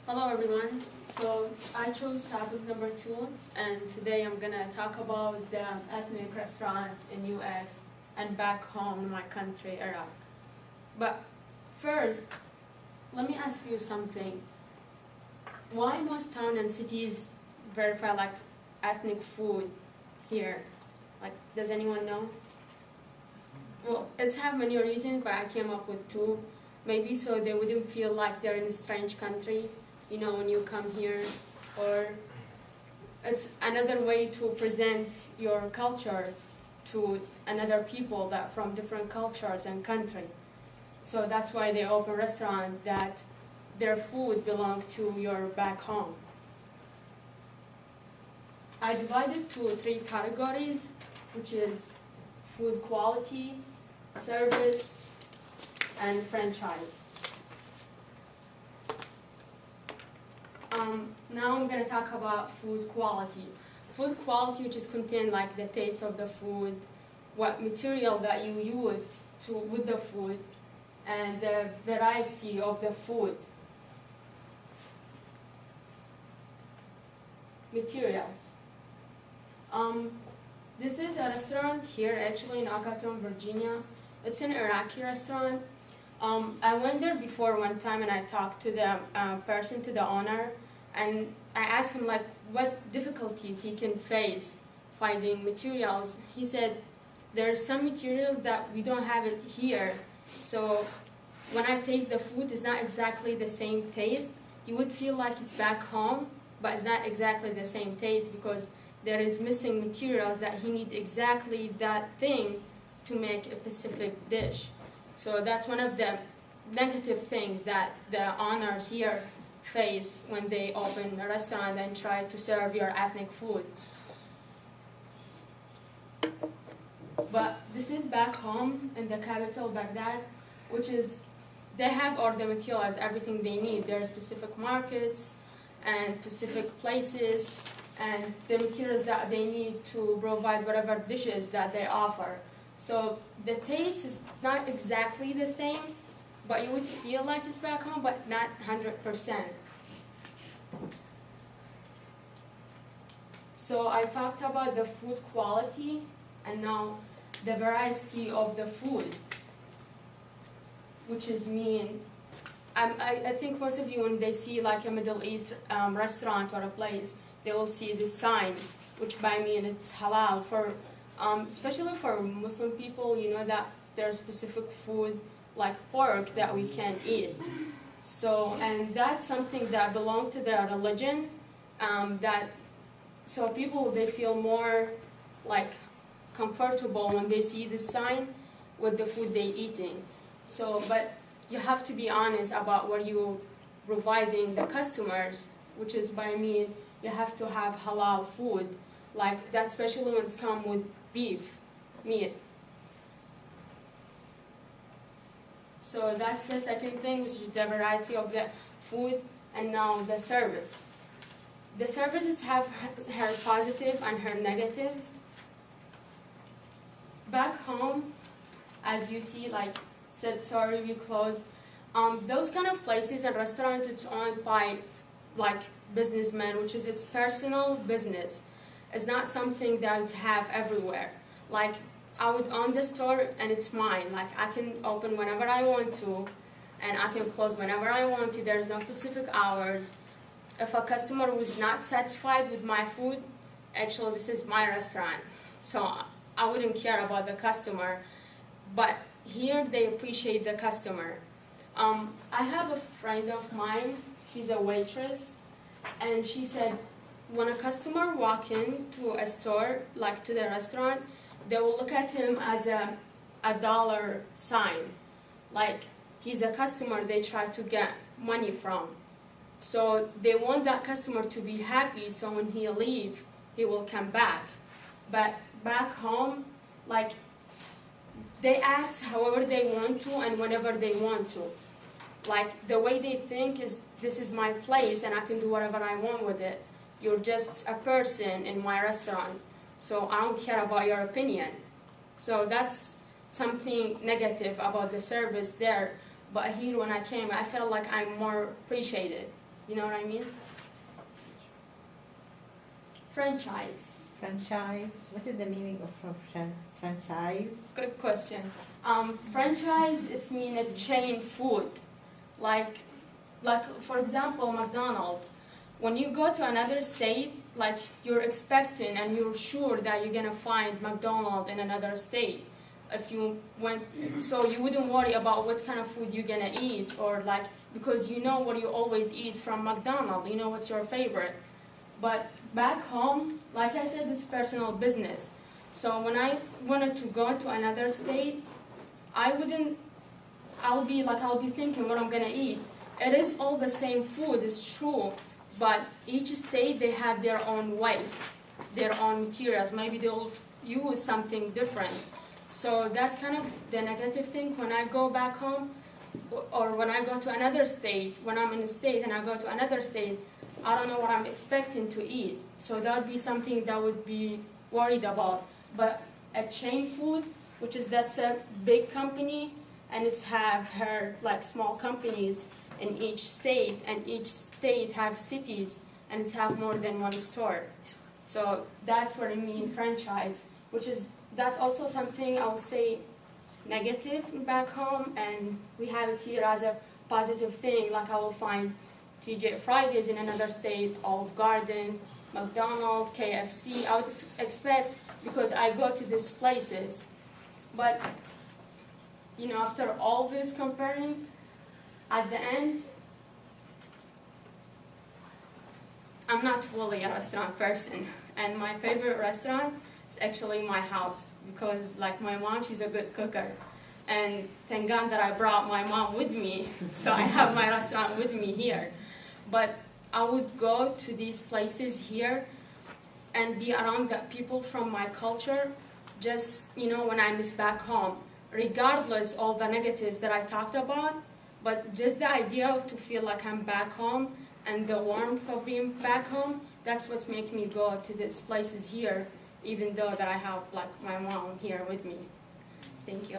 Hello everyone. So I chose topic number 2, and today I'm gonna talk about the ethnic restaurant in US and back home in my country, Iraq. But first, let me ask you something. Why most towns and cities verify like ethnic food here? Like, does anyone know? Well, it's have many reasons, but I came up with 2. Maybe so they wouldn't feel like they're in a strange country, when you come here, or it's another way to present your culture to another people that from different cultures and country. So that's why they open restaurant that their food belong to your back home. I divided to 3 categories, which is food quality, service, and franchise. Now I'm going to talk about food quality. Food quality, which is contained like the taste of the food, what material that you use with the food, and the variety of the food. Materials. This is a restaurant here actually in Akaton, Virginia. It's an Iraqi restaurant. I went there before one time and I talked to the person, to the owner, and I asked him like what difficulties he can face finding materials. He said there's some materials that we don't have it here, so when I taste the food it's not exactly the same taste. You would feel like it's back home, but it's not exactly the same taste because there is missing materials that he needs exactly that thing to make a specific dish. So that's one of the negative things that the owners here face when they open a restaurant and try to serve your ethnic food. But this is back home in the capital, Baghdad, which is, they have all the materials, everything they need. There are specific markets and specific places and the materials that they need to provide whatever dishes that they offer. So the taste is not exactly the same, but you would feel like it's back home, but not 100%. So I talked about the food quality, and now the variety of the food, which is mean. I think most of you, when they see like a Middle East restaurant or a place, they will see this sign, which by mean it's halal for. Especially for Muslim people, you know that there's specific food like pork that we can eat. So, and that's something that belongs to their religion. So people, they feel more like comfortable when they see this sign with the food they're eating. So, but you have to be honest about what you're providing the customers, which is by mean you have to have halal food, like that, especially when it's come with beef, meat. So that's the second thing, which is the variety of the food, and now the service. The services have her positive and her negatives. Back home, as you see, like said, sorry, we closed. Those kind of places and restaurants, it's owned by like businessmen, which is its personal business. It's not something that I would have everywhere. Like, I would own the store and it's mine. Like, I can open whenever I want to and I can close whenever I want to. There's no specific hours. If a customer was not satisfied with my food, actually this is my restaurant. So I wouldn't care about the customer. But here they appreciate the customer. I have a friend of mine, she's a waitress, and she said, when a customer walk into a store, like to the restaurant, they will look at him as a dollar sign. Like, he's a customer they try to get money from. So they want that customer to be happy, so when he leave, he will come back. But back home, like, they act however they want to and whenever they want to. Like, the way they think is, this is my place and I can do whatever I want with it. You're just a person in my restaurant, so I don't care about your opinion. So that's something negative about the service there. But here when I came, I felt like I'm more appreciated. You know what I mean? Franchise. Franchise. What is the meaning of franchise? Good question. Franchise, it's mean a chain food. Like for example, McDonald's. When you go to another state, like you're expecting and you're sure that you're gonna find McDonald's in another state. If you went, so you wouldn't worry about what kind of food you're gonna eat, or like, because you know what you always eat from McDonald's, you know what's your favorite. But back home, like I said, it's personal business. So when I wanted to go to another state, I'll be thinking what I'm gonna eat. It is all the same food, it's true, but each state, they have their own way, their own materials. Maybe they'll use something different. So that's kind of the negative thing when I go back home, or when I go to another state, when I'm in a state and I go to another state, I don't know what I'm expecting to eat. So that would be something that I would be worried about. But a chain food, that's a big company, and it's have her like small companies in each state, and each state have cities, and it's have more than one store. So that's what I mean franchise, that's also something I would say negative back home, and we have it here as a positive thing. Like I will find TJ Fridays in another state, Olive Garden, McDonald's, KFC. I would expect, because I go to these places. But you know, after all this comparing, at the end, I'm not fully a restaurant person, and my favorite restaurant is actually my house, because like my mom, she's a good cooker, and thank God that I brought my mom with me, so I have my restaurant with me here. But I would go to these places here and be around the people from my culture, just, you know, when I miss back home, regardless all the negatives that I talked about, but just the idea to feel like I'm back home and the warmth of being back home, that's what's making me go to these places here, even though that I have like my mom here with me. Thank you.